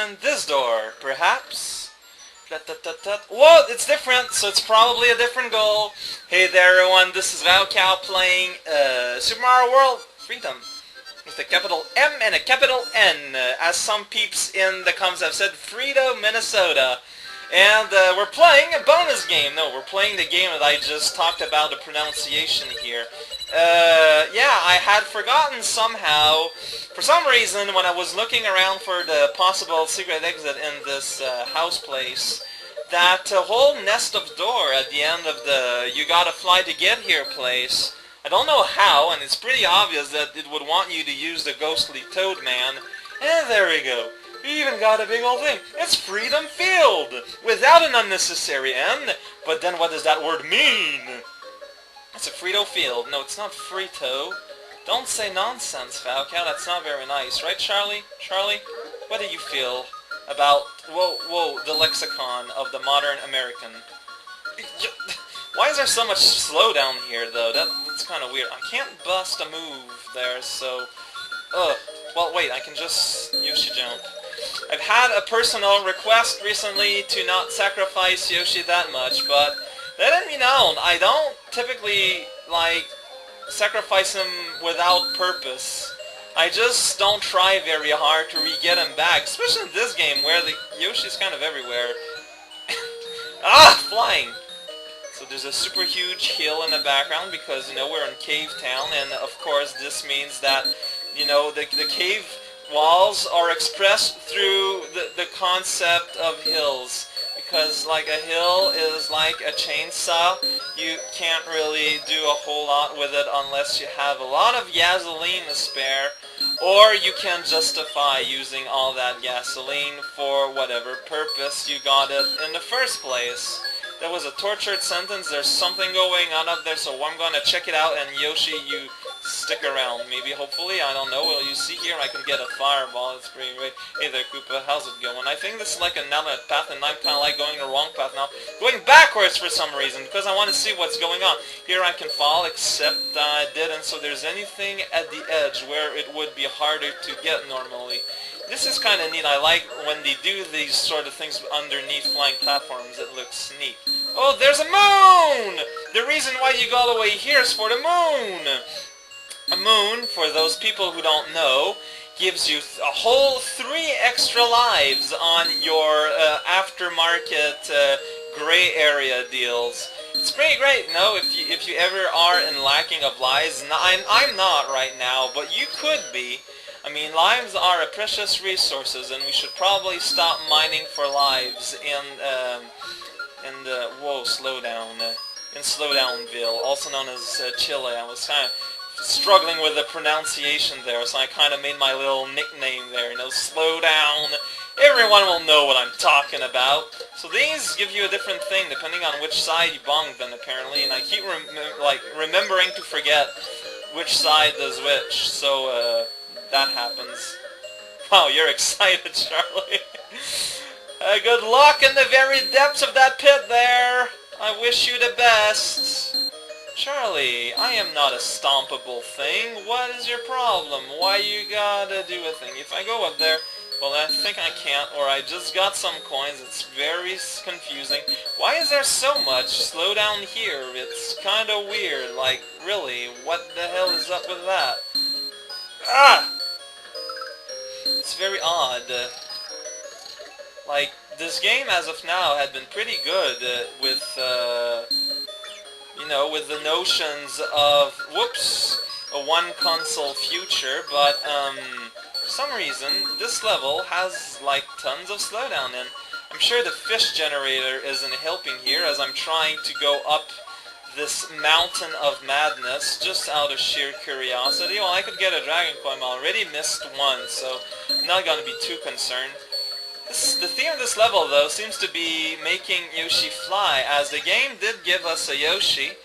And this door, perhaps? Whoa, it's different, so it's probably a different goal. Hey there everyone, this is Raocow playing Super Mario World Freedom. With a capital M and a capital N. As some peeps in the comments have said, Freedom, Minnesota. And we're playing a bonus game. No, we're playing the game that I just talked about, the pronunciation here. Yeah, I had forgotten somehow, for some reason, when I was looking around for the possible secret exit in this house place, that whole nest of door at the end of the you gotta fly to get here place, I don't know how, and it's pretty obvious that it would want you to use the ghostly toad man. And there we go. We even got a big old thing. It's Freedom Field! Without an unnecessary N. But then what does that word mean? It's a Frito Field. No, it's not Frito. Don't say nonsense, Falcow. That's not very nice. Right, Charlie? Charlie, what do you feel about, the lexicon of the modern American? Why is there so much slowdown here, though? That's kind of weird. I can't bust a move there, so... Well, wait, I can just Yoshi jump. I've had a personal request recently to not sacrifice Yoshi that much, but let it be known, I don't typically, sacrifice him without purpose. I just don't try very hard to re-get him back, especially in this game where the Yoshi's kind of everywhere. Flying! So there's a super huge hill in the background because, we're in Cave Town, and of course this means that, the cave walls are expressed through the concept of hills. Because, a hill is like a chainsaw. You can't really do a whole lot with it unless you have a lot of gasoline to spare. Or you can justify using all that gasoline for whatever purpose you got it in the first place. That was a tortured sentence. There's something going on up there, so I'm going to check it out, and Yoshi, you stick around. Maybe, hopefully, I don't know. Well, you see here, I can get a fireball. It's pretty great. Hey there, Koopa. How's it going? I think this is like a nominate path, and I'm kind of like going the wrong path now. Going backwards for some reason, because I want to see what's going on. Here I can fall, except I didn't, so there's anything at the edge where it would be harder to get normally. This is kind of neat. I like when they do these sort of things underneath flying platforms. It looks neat. Oh, there's a moon! The reason why you go all the way here is for the moon! A moon, for those people who don't know, gives you a whole 3 extra lives on your aftermarket gray area deals. It's pretty great, if you ever are in lacking of lives. I'm not right now, but you could be. I mean, lives are a precious resources, and we should probably stop mining for lives in Slowdownville, also known as Chile. I was kind of struggling with the pronunciation there, so I kind of made my little nickname there, Slow Down. Everyone will know what I'm talking about. So these give you a different thing depending on which side you bonged them, apparently, and I keep remembering to forget which side does which, so that happens. Wow, you're excited, Charlie. Good luck in the very depths of that pit there. I wish you the best. Charlie, I am not a stompable thing. What is your problem? Why you gotta do a thing? If I go up there, well, I think I can't, or I just got some coins. It's very confusing. Why is there so much slow down here? It's kind of weird. Really, what the hell is up with that? It's very odd. This game as of now had been pretty good with the notions of, a one-console future, but, for some reason, this level has, tons of slowdown, and I'm sure the fish generator isn't helping here as I'm trying to go up this mountain of madness just out of sheer curiosity. Well, I could get a dragon coin. I already missed one, so I'm not going to be too concerned. The theme of this level, though, seems to be making Yoshi fly, as the game did give us a Yoshi,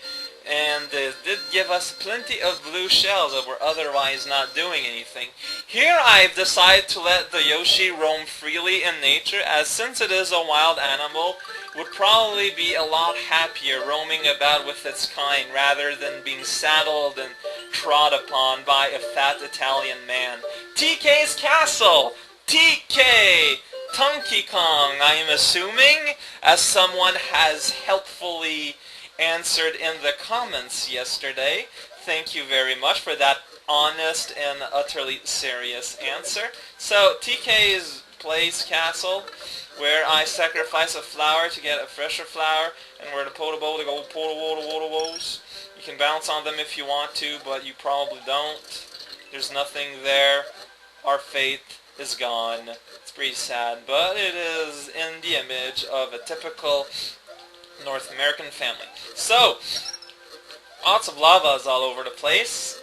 and it did give us plenty of blue shells that were otherwise not doing anything. Here I've decided to let the Yoshi roam freely in nature, as since it is a wild animal, would probably be a lot happier roaming about with its kind rather than being saddled and trod upon by a fat Italian man. TKs Castle! TK! Donkey Kong, I am assuming, as someone has helpfully answered in the comments yesterday. Thank you very much for that honest and utterly serious answer. So, TKs Castle, where I sacrifice a flower to get a fresher flower, and where the Podobo to go Podobos. You can bounce on them if you want to, but you probably don't. There's nothing there. Our faith is gone. It's pretty sad, but it is in the image of a typical North American family. So, lots of lavas all over the place.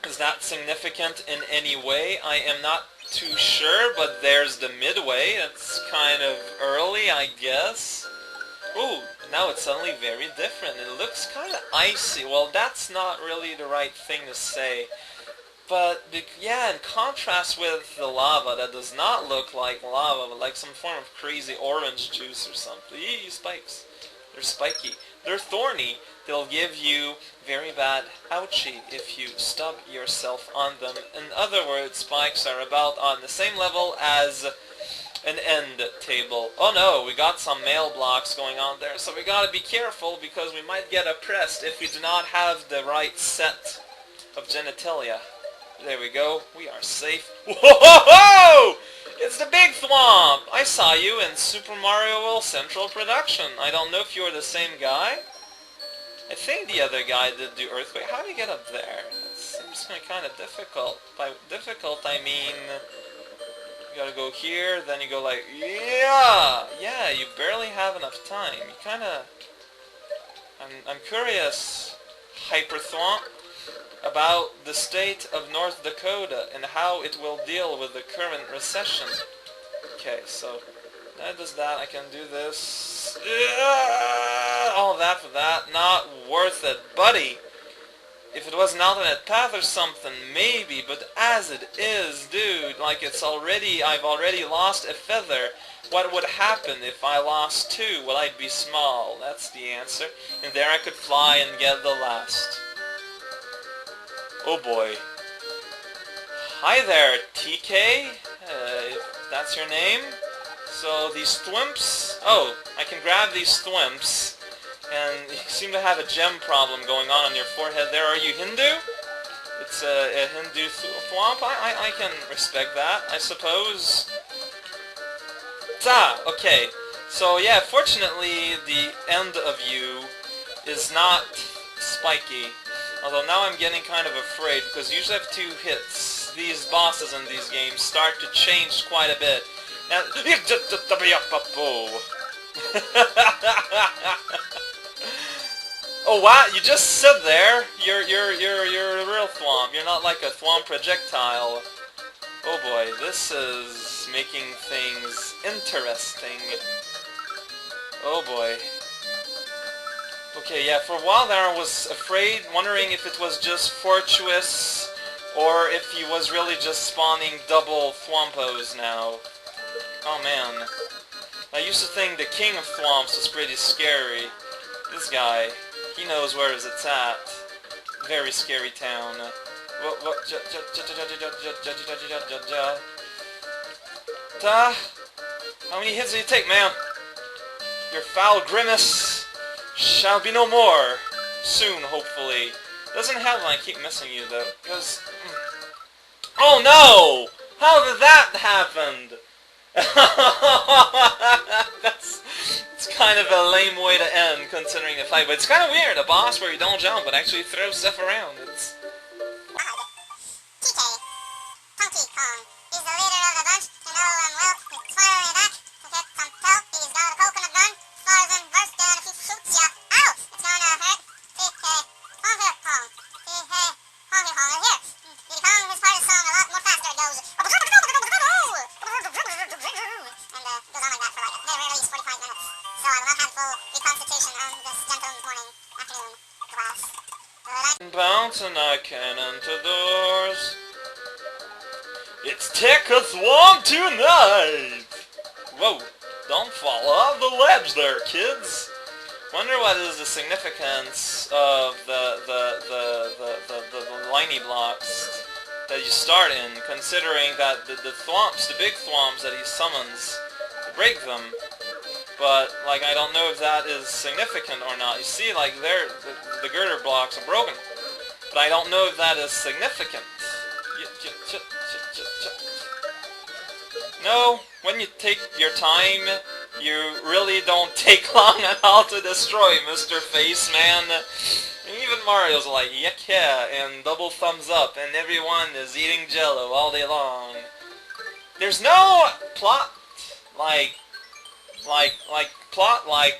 Is that significant in any way? I am not too sure, but there's the midway. That's kind of early, I guess. Ooh, now it's suddenly very different. It looks kind of icy. Well, that's not really the right thing to say. But, yeah, in contrast with the lava, that does not look like lava, but like some form of crazy orange juice or something. Eee, spikes. They're spiky. They're thorny. They'll give you very bad ouchie if you stub yourself on them. In other words, spikes are about on the same level as an end table. Oh no, we got some mail blocks going on there, so we gotta be careful because we might get oppressed if we do not have the right set of genitalia. There we go. We are safe. Whoa! It's the big thwomp! I saw you in Super Mario World Central Production. I don't know if you're the same guy. I think the other guy did the earthquake. How do you get up there? That seems kind of difficult. By difficult, I mean you gotta go here, then you go like, yeah, you barely have enough time. You kind of, I'm curious, Hyperthwomp, about the state of North Dakota and how it will deal with the current recession. Okay, so that does that. I can do this. All that for that. Not worth it, buddy. If it was an alternate path or something, maybe. But as it is, dude, like it's already, I've already lost a feather. What would happen if I lost two? Well, I'd be small. That's the answer. And there I could fly and get the last. Oh boy. Hi there, TK, if that's your name. So these thwimps, oh, I can grab these thwimps, and you seem to have a gem problem going on your forehead there. Are you Hindu? It's a Hindu thwomp? I can respect that, I suppose. Okay. So yeah, fortunately the end of you is not spiky. Although now I'm getting kind of afraid, because usually I have 2 hits. These bosses in these games start to change quite a bit. Now, oh what? You just sit there? You're a real thwomp. You're not like a thwomp projectile. Oh boy, this is making things interesting. Oh boy. Okay, yeah, for a while there I was afraid, wondering if it was just fortuitous, or if he was really just spawning double thwompos now. Oh man. I used to think the king of thwomps was pretty scary. This guy, he knows where it's at. Very scary town. How many hits do you take, man? Your foul grimace shall be no more. Soon, hopefully. Doesn't help when I keep missing you, though, because... Oh no! How did that happen? It's kind of a lame way to end, considering the fight, but it's kind of weird, a boss where you don't jump, but actually throw stuff around. It's... TK, Donkey Kong, he's the leader of the bunch, you know, well, it's fire in the back, okay, come tell, he's got a coconut gun, fires in burst, and if he shoots ya, ow, it's gonna hurt, TK, Donkey Kong, TK, Donkey Kong is here, Diddy Kong, his part of the song a lot more faster, it goes, and goes on like that for like, at least 45 minutes, so I will not have full reconstitution on this gentle morning, afternoon, class, Bounce and I can enter doors. It's TKs Swamp tonight! Whoa, don't fall off the ledge there, kids. Wonder what is the significance of the liney blocks. that you start in, considering that the thwomps, the big thwomps that he summons, break them. But, like, I don't know if that is significant or not. You see, like, the girder blocks are broken. But I don't know if that is significant. No, when you take your time, you really don't take long at all to destroy Mr. Face Man. Even Mario's like, yeah, and double thumbs up, and everyone is eating Jello all day long. There's no plot, like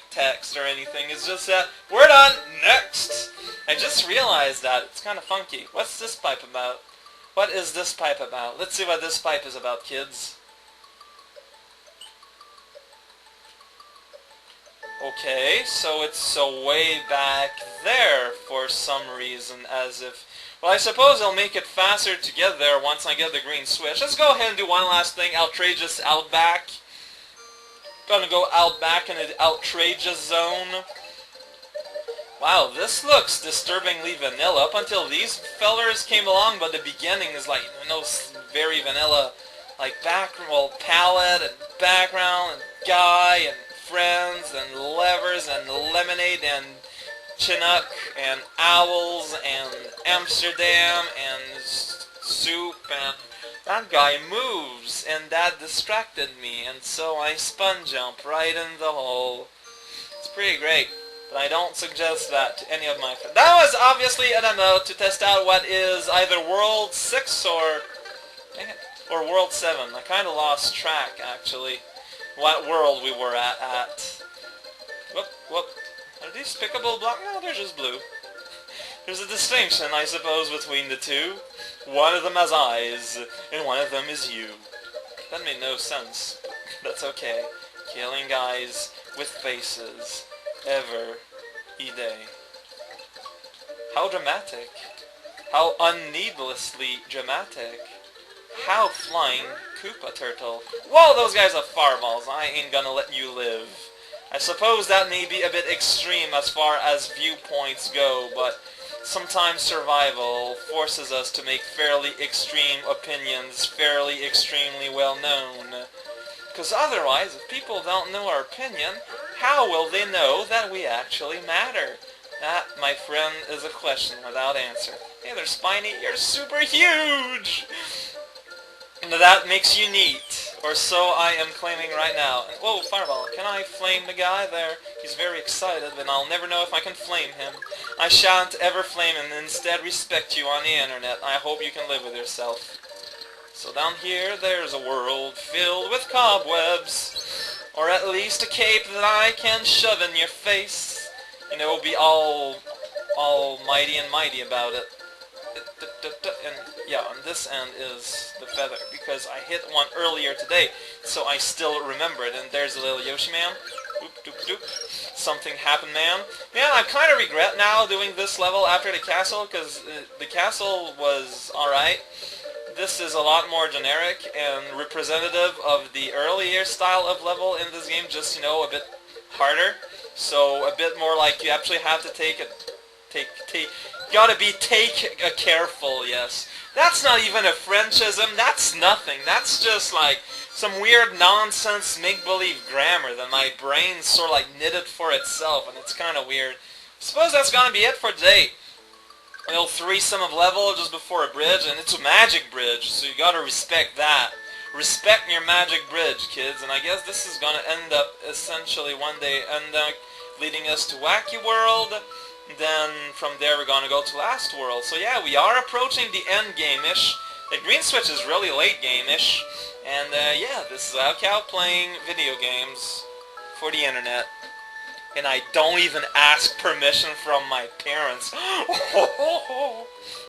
text or anything. It's just that, we're done, next! I just realized that. It's kind of funky. What's this pipe about? What is this pipe about? Let's see what this pipe is about, kids. Okay, so it's way back there for some reason, as if... Well, I suppose I'll make it faster to get there once I get the green switch. Let's go ahead and do one last thing. Outrageous Outback. Gonna go Outback in the outrageous zone. Wow, this looks disturbingly vanilla up until these fellers came along, but the beginning is like, you know, very vanilla. Like palette and background and guy and friends and levers and lemonade and Chinook and owls and Amsterdam and soup, and that guy moves, and that distracted me, and so I spun jump right in the hole. It's pretty great, but I don't suggest that to any of my friends. That was obviously an MMO to test out what is either World 6 or World 7. I kind of lost track, actually, what world we were at. Whoop. Are these pickable blocks? No, they're just blue. There's a distinction, I suppose, between the two. One of them has eyes, and one of them is you. That made no sense. That's okay. Killing guys with faces. Every day. How dramatic. How unneedlessly dramatic. How flying Koopa Turtle. Whoa, those guys have fireballs. I ain't gonna let you live. I suppose that may be a bit extreme as far as viewpoints go, but sometimes survival forces us to make fairly extreme opinions fairly extremely well known. Because otherwise, if people don't know our opinion, how will they know that we actually matter? That, my friend, is a question without answer. Hey there, Spiny, you're super huge! And that makes you neat, or so I am claiming right now. And, whoa, fireball, can I flame the guy there? He's very excited, and I'll never know if I can flame him. I shan't ever flame him, and instead respect you on the internet. I hope you can live with yourself. So down here, there's a world filled with cobwebs, or at least a cape that I can shove in your face. You know, be all mighty and mighty about it. And yeah, on this end is the feather, because I hit one earlier today, so I still remember it. And there's a little Yoshi man. Doop, doop, doop. Something happened, man. Yeah, I kind of regret now doing this level after the castle, because the castle was alright. This is a lot more generic and representative of the earlier style of level in this game, just, you know, a bit harder. So a bit more like you actually have to take careful, yes. That's not even a Frenchism, that's nothing. That's just like some weird nonsense make-believe grammar that my brain sort of like knitted for itself, and it's kind of weird. Suppose that's gonna be it for today. A little threesome of level just before a bridge, and it's a magic bridge, so you gotta respect that. Respect your magic bridge, kids, and I guess this is gonna end up essentially one day leading us to Wacky World. Then from there we're gonna go to Last World. So yeah, we are approaching the end game-ish. The green switch is really late game-ish. And yeah, this is raocow playing video games for the internet. And I don't even ask permission from my parents.